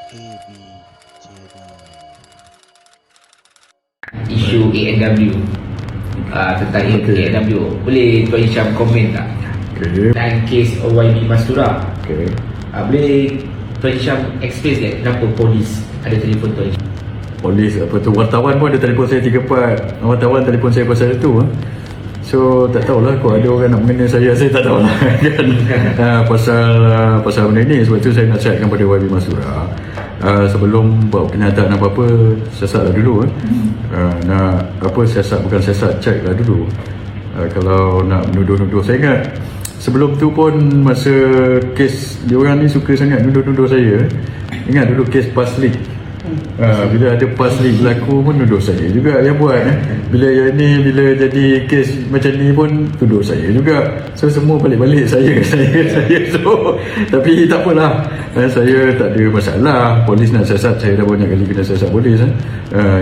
AB Channel. Isu ANW, tentang ANW, boleh Tuan Hisham komen tak? Dan kes YB Mastura, boleh Tuan Hisham explain tak kenapa polis ada telefon Tuan Hisham? Polis apa tu, wartawan pun ada telefon saya 3-4 wartawan telefon saya pasal itu. So tak tahulah, kalau ada orang nak mengenai saya tak tahulah kan. Pasal benda ni. Sebab tu saya nasihatkan pada YB Mastura, sebelum buat kenyataan apa-apa, siasatlah dulu. Nak apa siasat, bukan siasat, check lah dulu. Kalau nak menuduh-nuduh, saya ingat sebelum tu pun masa kes diorang ni suka sangat nuduh-nuduh saya. Ingat dulu kes Paslik, bila ada Paslik berlaku pun nuduh saya juga yang buat. Bila yang ni, bila jadi kes macam ni pun tuduh saya juga. So semua balik-balik saya. So tapi tak apalah, saya tak ada masalah. Polis nak siasat, saya dah banyak kali kena siasat polis.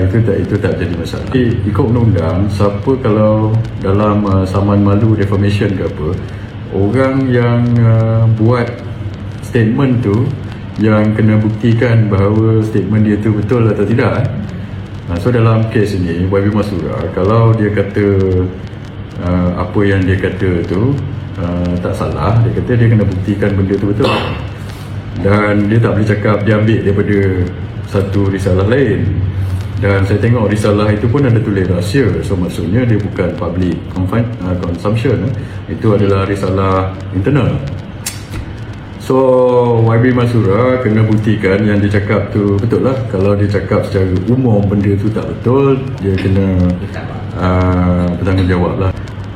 Itu tak jadi masalah. Ikut undang-undang, siapa kalau dalam saman malu, defamation ke apa, orang yang buat statement tu yang kena buktikan bahawa statement dia tu betul atau tidak. So dalam kes ini YB Mastura, kalau dia kata apa yang dia kata tu tak salah, dia kata dia kena buktikan benda tu betul. Dan dia tak boleh cakap dia ambil daripada satu risalah lain. Dan saya tengok risalah itu pun ada tulis rahsia. So maksudnya dia bukan public consumption. Itu adalah risalah internal. So YB Mastura kena buktikan yang dia cakap tu betul lah. Kalau dia cakap secara umum benda tu tak betul, dia kena bertanggungjawab lah.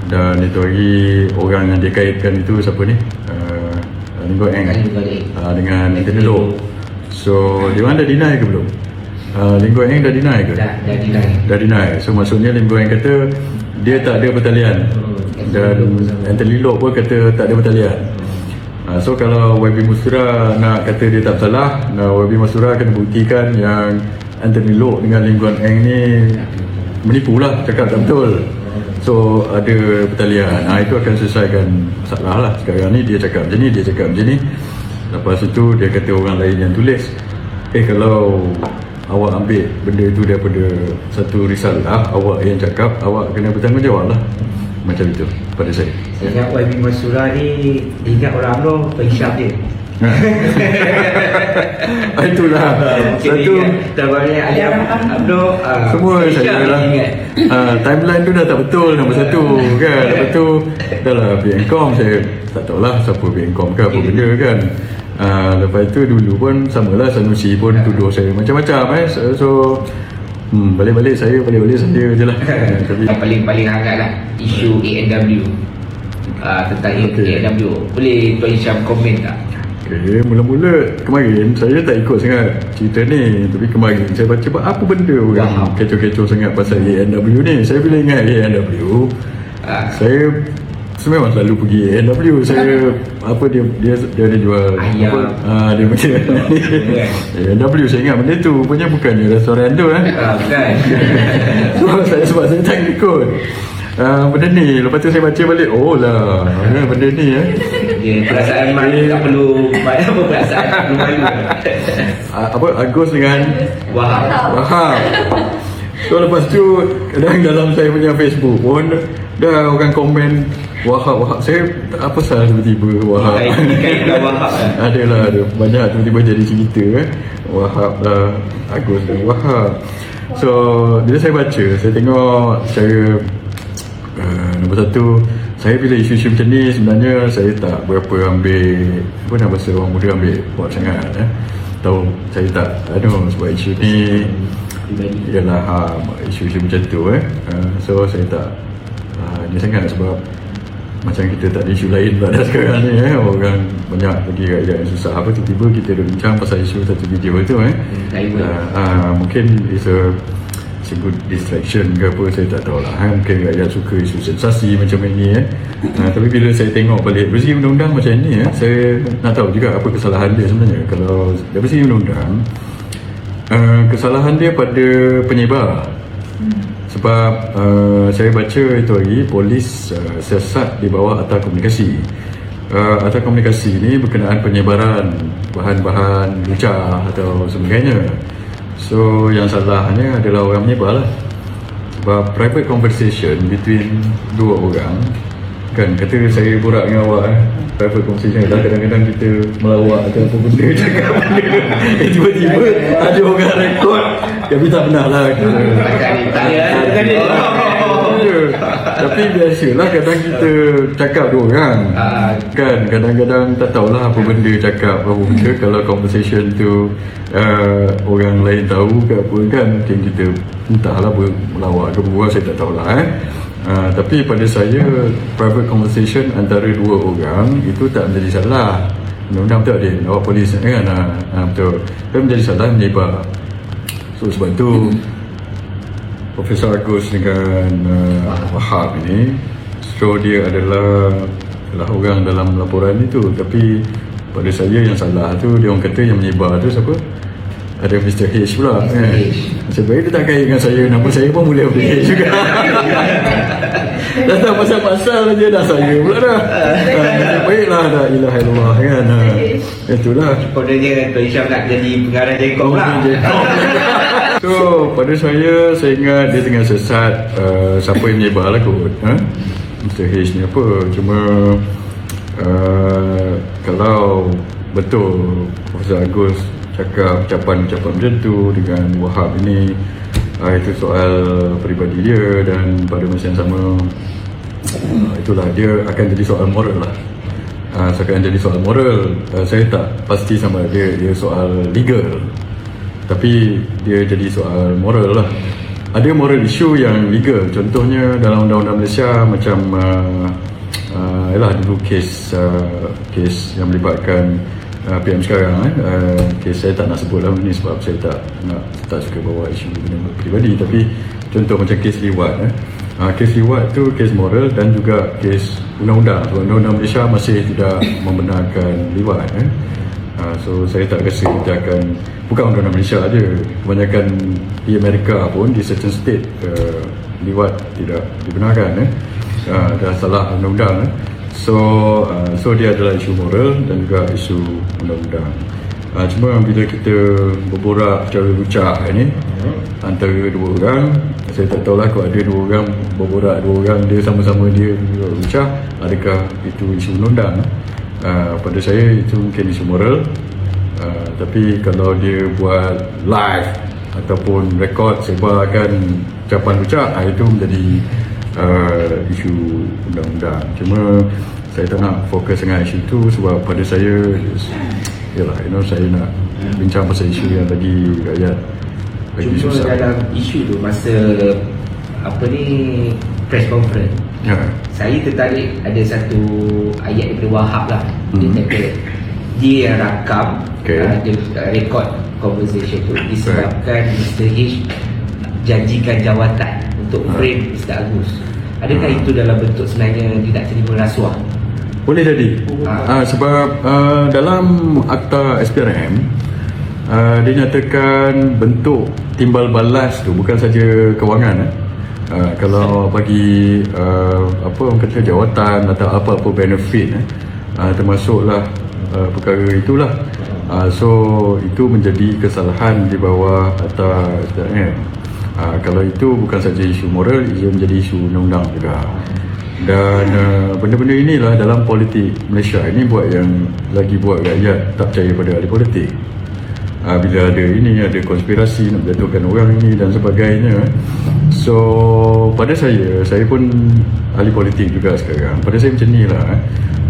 Dan itu lagi, orang yang dia kaitkan itu siapa ni? Linggo Eng dengan Anthony Loh. So dia orang dah deny ke belum? Linggo Eng dah deny ke? Dah deny. So maksudnya Linggo Eng kata dia tak ada pertalian. Dan Anthony Loh pun kata tak ada pertalian. So kalau YB Mastura nak kata dia tak salah, YB Mastura kena buktikan yang Anthony Loh dengan Linggo Eng ni menipu lah, cakap tak betul. So ada pertalian, itu akan selesaikan masalah lah. Sekarang ni dia cakap macam ni, dia cakap macam ni. Lepas itu dia kata orang lain yang tulis. Kalau awak ambil benda itu daripada satu risalah, awak yang cakap, awak kena bertanggungjawab lah. Macam itu pada saya. Saya ingat YB Mastura ni ingat orang tu Tuan Hisham dia. Itulah satu tabarnya Ali Abdul semua saya lah. Timeline tu dah tak betul, nombor satu kan. Lepas tu dah lah BNCOM, saya tak tahulah siapa BNCOM ke apa benda kan. Lepas tu dulu pun samalah, Sanusi pun tuduh saya macam-macam. So balik-balik saya je lah. Paling hangat lah isu ANW, tentang ANW, boleh Tuan Hisham komen tak? Mula-mula kemarin saya tak ikut sangat cerita ni. Tapi kemarin saya baca apa benda orang kecoh-kecoh sangat pasal ANW ni. Saya bila ingat ANW, saya memang selalu pergi ANW. Saya dia ada jual ayam, dia macam ANW. Saya ingat benda tu punya bukannya restoran tu bukan. Sebab saya tak ikut benda ni. Lepas tu saya baca balik, benda ni perasaan malu tak perlu perasaan malu. Agus dengan Wahab. So lepas tu kadang dalam saya punya Facebook pun dah orang komen Wahab. Saya apa salah tiba-tiba Wahab? Ada banyak tiba-tiba jadi cerita Wahab lah, Agus dan Wahab. So bila saya baca, saya tengok secara nombor satu, saya bila isu-isu macam ni sebenarnya saya tak berapa ambil, apa nak bahasa orang muda, ambil buat sangat tahu. Saya tak sebab isu ni ialah isu-isu macam tu so saya tak ni sangat. Sebab macam kita tak ada isu lain pula dah sekarang ni orang banyak lagi rakyat yang susah. Tiba-tiba kita dah bincang pasal isu satu video tu mungkin it's a good distraction ke apa, saya tak tahu lah. Mungkin rakyat suka isu sensasi macam ini tapi bila saya tengok balik dari segi undang-undang macam ni saya nak tahu juga apa kesalahan dia sebenarnya. Kalau dari segi undang-undang, kesalahan dia pada penyebar. Sebab saya baca itu hari polis siasat di bawah Atta Komunikasi. atau komunikasi ni berkenaan penyebaran bahan-bahan lucah atau sebagainya. So yang salahnya adalah orang menyebar lah. Sebab private conversation between dua orang, kan kata saya borak dengan awak private conversation dah kadang-kadang kita melawak atau apa benda cakap benda tiba-tiba ada orang rekod tapi tak pernah lah tapi biasalah kadang kita cakap dua orang kan, kadang-kadang tak tahulah apa benda cakap apa benda. Kalau conversation tu orang lain tahu ke apa kan, mungkin kita entahlah melawak ke berbual, saya tak tahulah tapi pada saya private conversation antara dua orang itu tak menjadi salah. Undang-undang betul ada awak polis kan, betul, tapi menjadi salah menyebar. So sebab tu Profesor Agus dengan Wahab ini, so dia adalah orang dalam laporan itu, tapi pada saya yang salah tu dia orang kata yang menyebar tu siapa? Ada Mr. H pula kan. Sebenarnya dia tak kait dengan saya, nama saya pun mula H juga. Dah tak pasal-pasal je dah saya pula dah. Baiklah dah, ilah illallah kan. Itulah. Kodenya Tuan Hisham nak jadi pengarah jengkong lah. So pada saya ingat dia tengah sesat siapa yang menyebar lah kot. Mr. H ni apa. Cuma kalau betul Profesor Agus cakap ucapan-ucapan macam tu dengan Wahab ini, itu soal peribadi dia, dan pada masa yang sama itulah dia akan jadi soal moral lah. Akan jadi soal moral, saya tak pasti sama dia soal legal, tapi dia jadi soal moral lah. Ada moral issue yang legal, contohnya dalam undang-undang Malaysia macam dulu kes yang melibatkan PM sekarang saya tak nak sebut lah ni sebab saya tak suka bawa isu benda peribadi, tapi contoh macam kes liwat kes liwat tu kes moral dan juga kes undang-undang. Sebab undang-undang Malaysia masih tidak membenarkan liwat so saya tak rasa kita akan, bukan undang-undang Malaysia aja, kebanyakan di Amerika pun di certain state liwat tidak dibenarkan dah salah undang-undang So dia adalah isu moral dan juga isu undang-undang. Cuma bila kita berborak secara lucah ni antara dua orang, saya tak tahulah kalau ada dua orang berborak, dua orang dia sama-sama dia lucah, adakah itu isu undang-undang? Pada saya itu mungkin isu moral. Tapi kalau dia buat live ataupun rekod sebarkan ucapan lucah, itu menjadi isu undang-undang. Cuma saya tak nak fokus dengan isu itu sebab pada saya saya nak bincang pasal isu yang lagi rakyat lagi cuma susah. Dalam isu tu masa press conference, saya tertarik ada satu ayat daripada Wahab lah. Dia kata dia yang rakam dia rekod conversation tu disebabkan Mr. H janjikan jawatan untuk frame Mr. Agus. Adakah itu dalam bentuk sebenarnya dia nak terima rasuah? Boleh jadi. Sebab dalam akta SPRM dia nyatakan bentuk timbal balas tu bukan saja kewangan. Kalau bagi apa orang kata jawatan atau apa-apa benefit termasuklah perkara itulah. So itu menjadi kesalahan di bawah akta SPRM. Kalau itu bukan saja isu moral, ia menjadi isu undang-undang juga. Dan benda-benda inilah dalam politik Malaysia ini buat rakyat tak percaya pada ahli politik. Bila ada konspirasi nak menjatuhkan orang ini dan sebagainya. So pada saya pun ahli politik juga sekarang. Pada saya macam ni lah.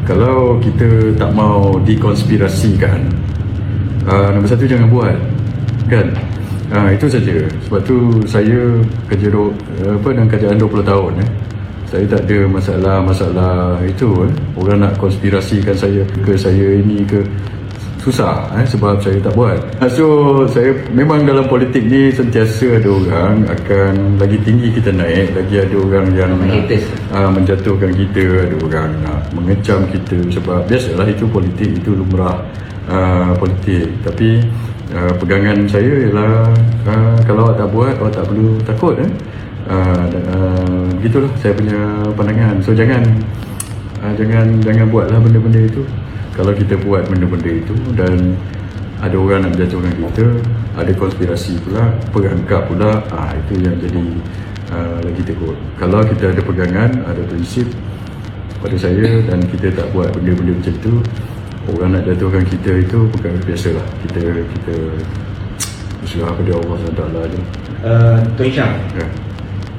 Kalau kita tak mau dikonspirasikan, nombor satu jangan buat, kan? Itu saja. Sebab tu saya kerja dalam kerajaan 20 tahun. Saya tak ada masalah itu. Orang nak konspirasikan saya ke saya ini ke, susah sebab saya tak buat. So saya memang dalam politik ni sentiasa ada orang akan lagi tinggi kita naik, lagi ada orang yang menjatuhkan kita, ada orang nak mengecam kita. Sebab biasalah itu politik, itu lumrah politik. Tapi pegangan saya ialah kalau awak tak buat, awak tak perlu takut. Begitulah saya punya pandangan. So jangan Jangan buatlah benda-benda itu. Kalau kita buat benda-benda itu dan ada orang nak menjatuhkan kita, ada konspirasi pula, perangkap pula, itu yang jadi lagi teruk. Kalau kita ada pegangan, ada prinsip pada saya dan kita tak buat benda-benda macam tu, orang nak jatuhkan kita itu perkara biasa lah. Kita berserah pada Allah SWT je. Tuan Syam,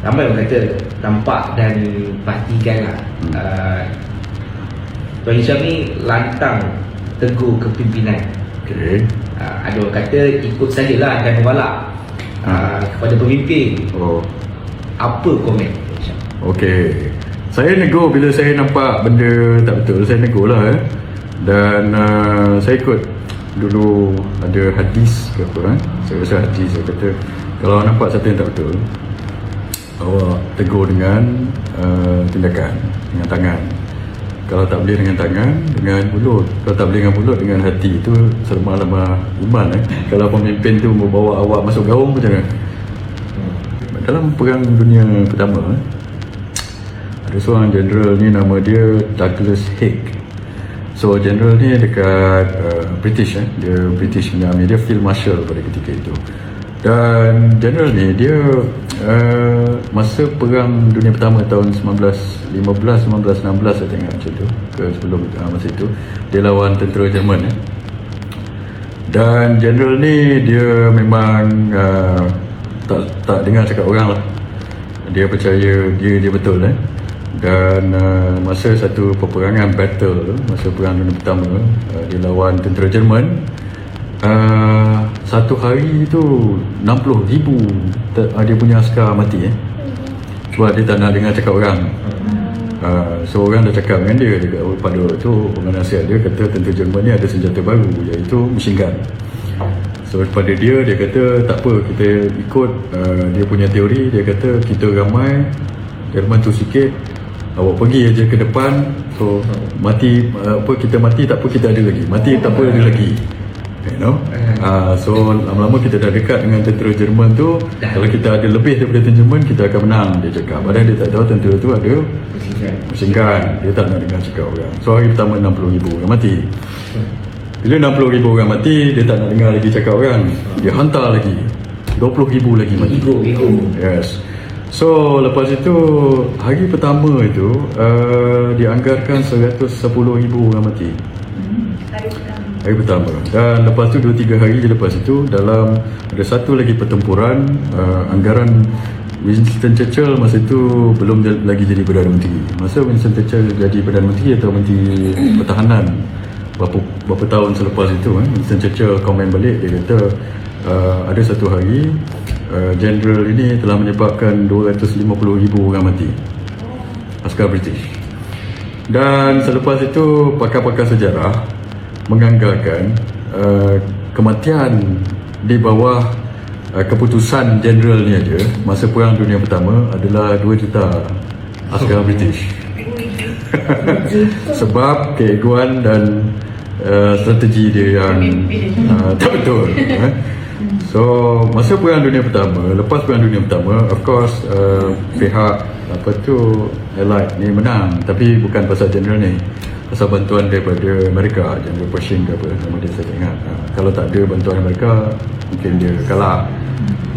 ramai orang kata nampak dan pastikan lah Tuan Syam ni lantang tegur kepimpinan. Okay. Ada orang kata ikut sajalah dan menolak kepada pemimpin. Apa komen Tuan Syam? Okey. Saya negur bila saya nampak benda tak betul, saya negur lah. Dan saya ikut dulu ada hadis ke apa, saya rasa hadis, saya kata kalau nampak satu yang tak betul, awak tegur dengan tindakan, dengan tangan. Kalau tak boleh dengan tangan, dengan mulut. Kalau tak boleh dengan mulut, dengan hati. Itu selemah-lemah iman. Kalau pemimpin tu membawa awak masuk gaung, macam mana? Dalam perang dunia pertama, ada seorang general ni, nama dia Douglas Haig. So general ni dekat British, dia British punya army, dia field marshal pada ketika itu. Dan general ni dia masa perang dunia pertama tahun 1915-1916 saya tengok macam tu, ke sebelum masa itu dia lawan tentera Jerman. Dan general ni dia memang tak dengar cakap orang lah. Dia percaya dia betul. Dan masa satu peperangan battle, masa perang dunia pertama, dia lawan tentera Jerman. Satu hari tu 60,000 dia punya askar mati sebab dia tak nak dengar cakap orang. So orang dah cakap dengan dia pada tu, penasihat dia kata tentera Jerman ni ada senjata baru, iaitu machine gun. So pada dia kata tak apa, kita ikut dia punya teori. Dia kata kita ramai, Jerman tu sikit, awak pergi aja ke depan. So mati kita mati tak apa, kita ada lagi, mati tak apa, ada lagi. So lama-lama kita dah dekat dengan tentera Jerman tu. Kalau kita ada lebih daripada tentera Jerman, kita akan menang, dia cakap. Padahal dia tak tahu tentera tu ada machine gun. Dia tak nak dengar cakap orang. So hari pertama 60,000 orang mati. Bila 60,000 orang mati, dia tak nak dengar lagi cakap orang. Dia hantar lagi 20,000 lagi mati. Yes. So lepas itu hari pertama itu dianggarkan 110,000 orang mati. Hari pertama. Dan lepas tu 2-3 hari lepas itu, dalam ada satu lagi pertempuran, anggaran Winston Churchill masa itu belum lagi jadi Perdana Menteri. Masa Winston Churchill jadi Perdana Menteri atau Menteri Pertahanan berapa tahun selepas itu, Winston Churchill komen balik, dia kata ada satu hari general ini telah menyebabkan 250,000 orang mati, askar British. Dan selepas itu pakar-pakar sejarah menganggarkan kematian di bawah keputusan general ni aja masa perang dunia pertama adalah 2 juta askar British. Sebab keegoan dan strategi dia yang tak betul. So masa perang dunia pertama, lepas perang dunia pertama, of course pihak Allied ni menang, tapi bukan pasal general ni, pasal bantuan daripada Amerika, General Pershing ke apa nama dia, saya tak ingat. Kalau tak ada bantuan Amerika, mungkin dia kalah.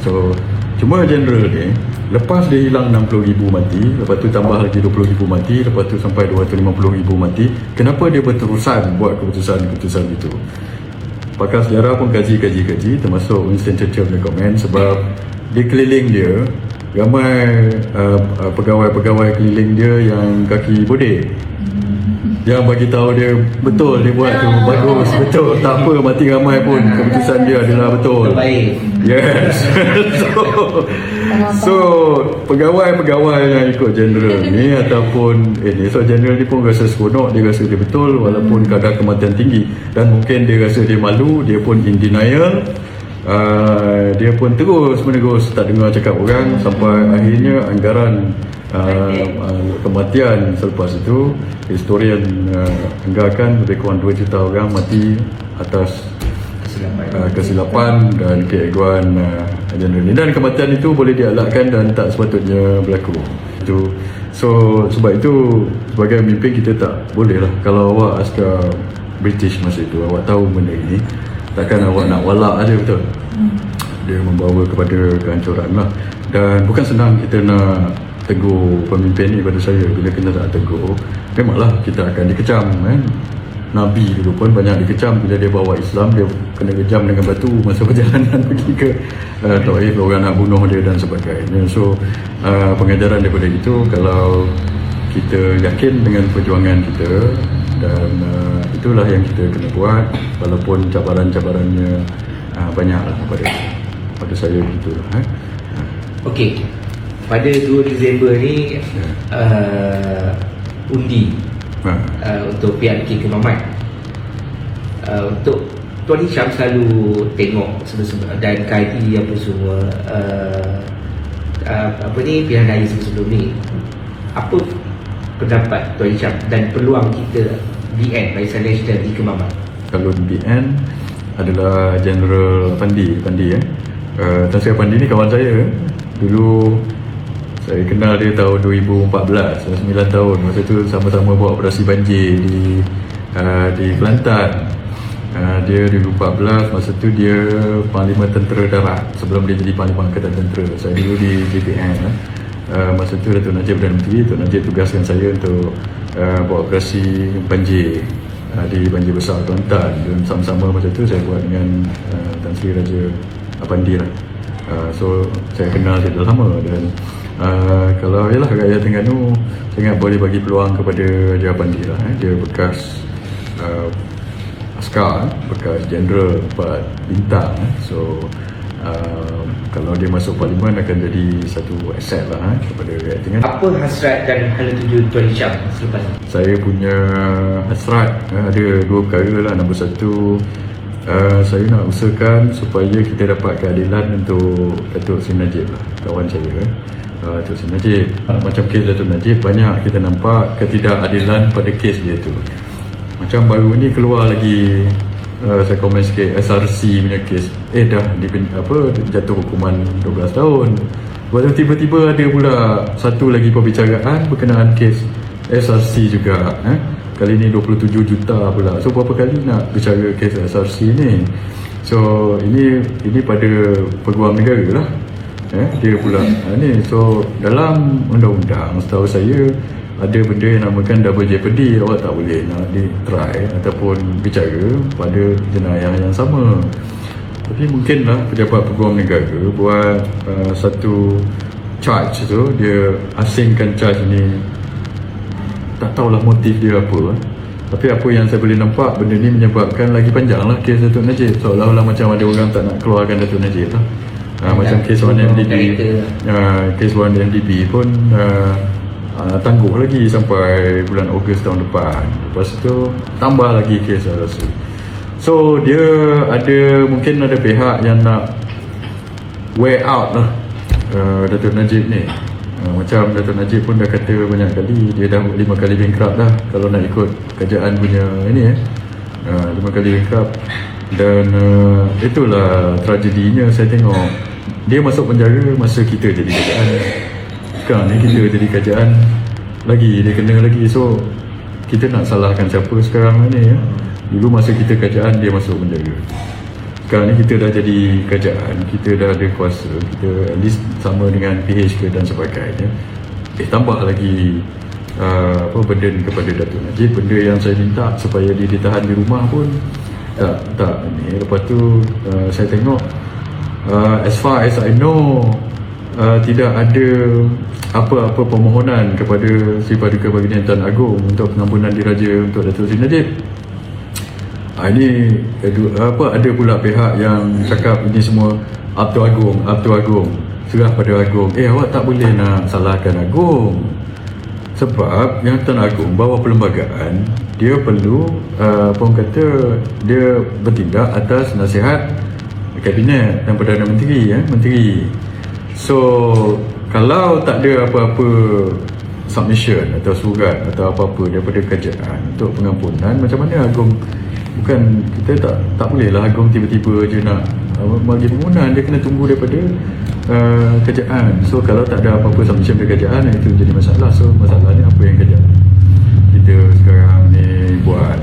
So cuma general ni, lepas dia hilang 60,000 mati, lepas tu tambah lagi 20,000 mati, lepas tu sampai 250,000 mati, kenapa dia berterusan buat keputusan-keputusan itu? Pakar sejarah pun kaji, termasuk Winston Churchill punya komen, sebab di keliling dia ramai pegawai-pegawai keliling dia yang kaki bodek, yang bagi tahu dia betul, dia buat tu bagus, betul, tak apa, mati ramai pun keputusan dia adalah betul. Terbaik. Yes. So pegawai-pegawai yang ikut general ni ataupun ni, so general ni pun rasa seronok, dia rasa dia betul walaupun kadar kematian tinggi, dan mungkin dia rasa dia malu, dia pun in denial. Dia pun terus menerus tak dengar cakap orang, sampai akhirnya anggaran kematian selepas itu, historian anggarkan lebih kurang 2 juta orang mati atas kesilapan dan keegoan general ini. Dan kematian itu boleh dielakkan dan tak sepatutnya berlaku. itu. So sebab itu sebagai pemimpin kita tak boleh lah, kalau awak askar British masa itu, awak tahu benda ini, takkan awak nak walak aja, betul? Dia membawa kepada kehancuran lah. Dan bukan senang kita nak tegur pemimpin ni. Pada saya, bila kita tak tegur, memanglah kita akan dikecam kan. Nabi dulu pun banyak dikecam bila dia bawa Islam, dia kena kejam dengan batu masa perjalanan pergi ke Taif, orang nak bunuh dia dan sebagainya. So pengajaran daripada itu, kalau kita yakin dengan perjuangan kita, dan itulah yang kita kena buat walaupun cabaran-cabarannya banyaklah pada saya begitulah. Okey, pada 2 Disember ni undi untuk PRK Kemaman. Untuk Tuan Hisham selalu tengok sebelum dan KIT apa semua, apa ni, pilihan raya sebelum ni, apa pendapat Tuan Hisham dan peluang kita BN Barisan Nasional di Kemaman? Kalau di BN adalah General Pandi Tan Sri Pandi ni kawan saya. Dulu saya kenal dia tahun 2014, 9 tahun. Masa tu sama-sama buat operasi banjir di Kelantan. Dia 2014, masa tu dia Panglima Tentera Darat sebelum dia jadi Panglima Angkatan Tentera. Saya dulu di JPN. Masa tu Datuk Najib Perdana Menteri, Datuk Najib tugaskan saya untuk buat operasi banjir di banjir besar Kelantan. Dan sama-sama masa tu saya buat dengan Tan Sri Raja Pandi lah. So saya kenal dia dah lama. Dan kalau ialah rakyat Terengganu, saya ingat boleh bagi peluang kepada Raja Pandi lah. Dia bekas askar, bekas jeneral 4 bintang. So kalau dia masuk parlimen akan jadi satu aset lah kepada rakyat Terengganu. Apa hasrat dan hala tuju Tuan Hisham selepas ni? Saya punya hasrat ada 2 perkara lah. Nombor 1, saya nak usahakan supaya kita dapat keadilan untuk Datuk Seri Najib lah, kawan saya. Datuk Seri Najib, macam kes Datuk Najib, banyak kita nampak ketidakadilan pada kes dia tu. Macam baru ni keluar lagi, saya komen sikit, SRC punya kes dah jatuh hukuman 12 tahun. Lepas tu tiba-tiba ada pula satu lagi perbicaraan berkenaan kes SRC juga. Kali ni 27 juta pula. So berapa kali nak bicara kes SRC ni? So ini pada peguam negara lah. Dia pula ni. So dalam undang-undang, setahu saya ada benda yang namakan double jeopardy. Awak tak boleh nak try ataupun bicara pada jenayah yang sama. Tapi mungkinlah pejabat peguam negara buat satu charge tu, dia asingkan charge ni. Tak tahulah motif dia apa. Tapi apa yang saya boleh nampak, benda ni menyebabkan lagi panjang lah kes Datuk Najib. Seolah-olah macam ada orang tak nak keluarkan Datuk Najib lah. Macam kes 1MDB, kes 1MDB pun tangguh lagi sampai bulan Ogos tahun depan. Lepas tu tambah lagi kes RSU. So dia mungkin ada pihak yang nak wear out lah Datuk Najib ni. Macam Datuk Najib pun dah kata banyak kali, dia dah 5 kali bankrupt dah kalau nak ikut kerajaan punya ini 5 kali bankrupt. Dan itulah tragedinya. Saya tengok dia masuk penjara masa kita jadi kerajaan. Sekarang ni kita jadi kerajaan lagi, dia kena lagi. So kita nak salahkan siapa sekarang ni ya? Dulu masa kita kerajaan dia masuk penjara. Sekarang ni kita dah jadi kerajaan, kita dah ada kuasa, kita at least sama dengan PHK dan sebagainya. Tambah lagi burden kepada Datuk Najib. Benda yang saya minta supaya dia ditahan di rumah pun tak ni. Lepas tu saya tengok as far as I know tidak ada apa-apa permohonan kepada Sri Paduka Baginda Tan Agong untuk pengampunan diraja untuk Datuk Seri Najib. Ini ada pula pihak yang cakap ini semua up to Agong, serah pada Agong. Awak tak boleh nak salahkan Agong, sebab yang Tan Agong bawah perlembagaan, dia perlu kata dia bertindak atas nasihat Kabinet dan Perdana Menteri Menteri. So kalau tak ada apa-apa submission atau surat atau apa-apa daripada kerajaan untuk pengampunan, macam mana Agong? Bukan, kita tak boleh lah Agong tiba-tiba je nak bagi permohonan. Dia kena tunggu daripada kerajaan. So kalau tak ada apa-apa submission dari kerajaan, itu jadi masalah. So masalahnya apa yang kerajaan kita sekarang ni buat.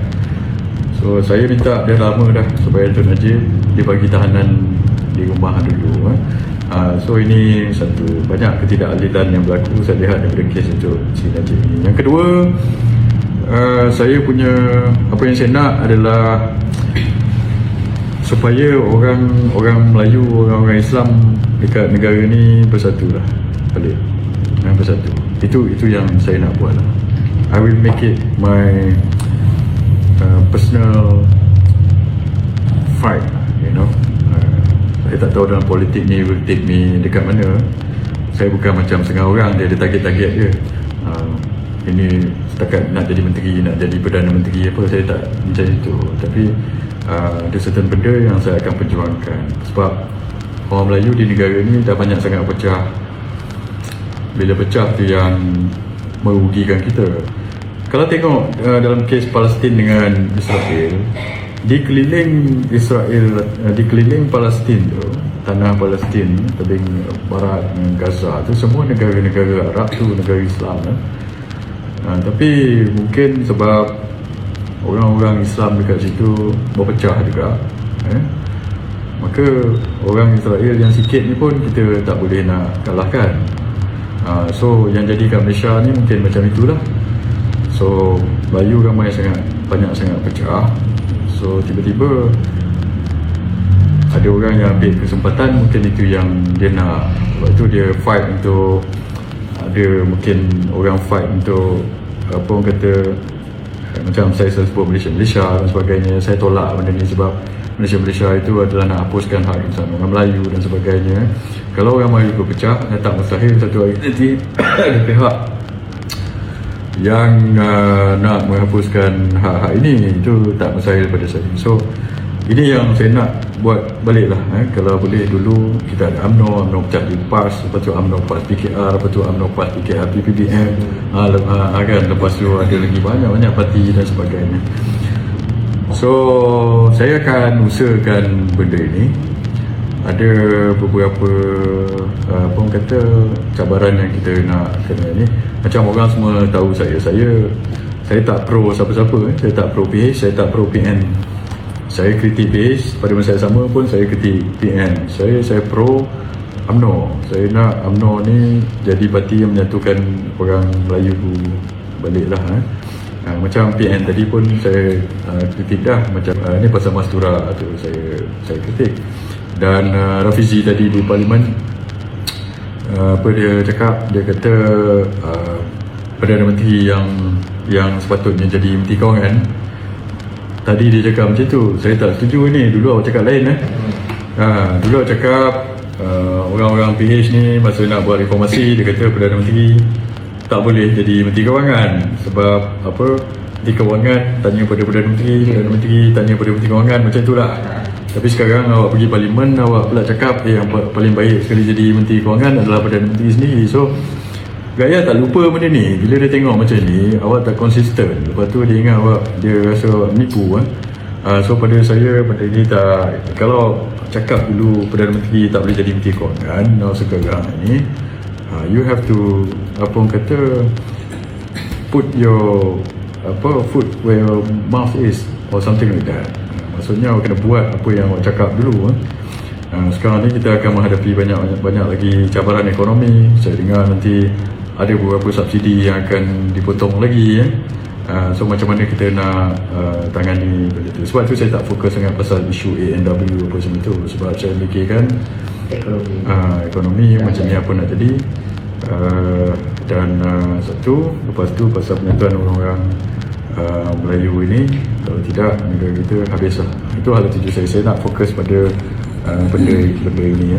So saya minta dia lama dah supaya Tun Najib dia bagi tahanan di rumah dulu. So ini satu, banyak ketidakadilan yang berlaku saya lihat daripada kes untuk si Najib ni. Yang kedua, saya punya apa yang saya nak adalah supaya orang Melayu, orang Islam dekat negara ni bersatulah balik. Bersatu. Itu yang saya nak buat lah. I will make it my personal fight, you know. Saya tak tahu dalam politik ni will take me dekat mana. Saya bukan macam setengah orang dia ada target-target dia. Ini setakat nak jadi menteri, nak jadi Perdana Menteri apa, saya tak macam itu. Tapi ada certain benda yang saya akan perjuangkan. Sebab orang Melayu di negara ni dah banyak sangat pecah. Bila pecah tu yang merugikan kita. Kalau tengok dalam kes Palestin dengan Israel, dikeliling Palestin tu, tanah Palestin, tebing barat Gaza tu, semua negara-negara Arab tu, negara Islam tapi mungkin sebab orang-orang Islam dekat situ berpecah juga, maka orang Israel yang sikit ni pun kita tak boleh nak kalahkan. So yang jadikan Malaysia ni mungkin macam itulah. So Melayu ramai banyak sangat pecah. So tiba-tiba ada orang yang ambil kesempatan, mungkin itu yang dia nak. Sebab tu dia fight untuk, ada mungkin orang fight untuk apa orang kata, macam saya sebut Malaysia dan sebagainya. Saya tolak benda ni sebab Malaysia itu adalah nak hapuskan hak insan orang Melayu dan sebagainya. Kalau orang Melayu berpecah, tak mustahil satu hari nanti ada pihak yang nak menghapuskan hak-hak ini. Itu tak mustahil pada saya. So ini yang saya nak buat balik lah. Kalau boleh, dulu kita ada UMNO pecah di PAS, lepas tu UMNO PAS PKR, lepas tu UMNO PAS PKR PPDM, kan, lepas tu ada lagi banyak parti dan sebagainya. So saya akan usahakan benda ini. Ada beberapa apa orang kata, cabaran yang kita nak kena ni. Macam orang semua tahu saya tak pro siapa-siapa. Saya tak pro PH, saya tak pro PN. Saya kritik PH, pada masa yang sama pun saya kritik PN. Saya pro UMNO. Saya nak UMNO ni jadi parti yang menyatukan orang Melayu balik lah. Macam PN tadi pun saya kritik dah. Macam ni pasal Mastura tu saya kritik. Dan Rafizi tadi di Parlimen, apa dia cakap, dia kata Perdana Menteri yang sepatutnya jadi Menteri Kewangan, tadi dia cakap macam tu. Saya tak setuju ni. Dulu awak cakap lain dulu awak cakap orang-orang PH ni masa nak buat reformasi, dia kata Perdana Menteri tak boleh jadi Menteri Kewangan. Sebab apa, Menteri Kewangan tanya pada Perdana Menteri, Perdana Menteri tanya pada Menteri Kewangan, macam itulah. Tapi sekarang awak pergi Parlimen, awak pula cakap yang paling baik sekali jadi Menteri Kewangan adalah Perdana Menteri sendiri. So Gaya tak lupa benda ni. Bila dia tengok macam ni, awak tak konsisten. Lepas tu dia ingat dia rasa awak menipu. So pada saya, pada ini tak, kalau cakap dulu Perdana Menteri tak boleh jadi Menteri Kewangan, sekarang ni you have to, apa orang kata, put your foot where your mouth is, or something like that. Maksudnya awak kena buat apa yang awak cakap dulu. Sekarang ni kita akan menghadapi banyak lagi cabaran ekonomi. Saya dengar nanti ada beberapa subsidi yang akan dipotong lagi. So macam mana kita nak tangani benda tu. Sebab tu saya tak fokus sangat pasal isu ANW apa semua tu. Sebab saya fikirkan ekonomi macam ni apa nak jadi. Dan satu, lepas tu pasal penyatuan orang-orang Melayu ini, kalau tidak negara kita habislah. Itu hal tuju saya. Saya nak fokus pada benda ini A B J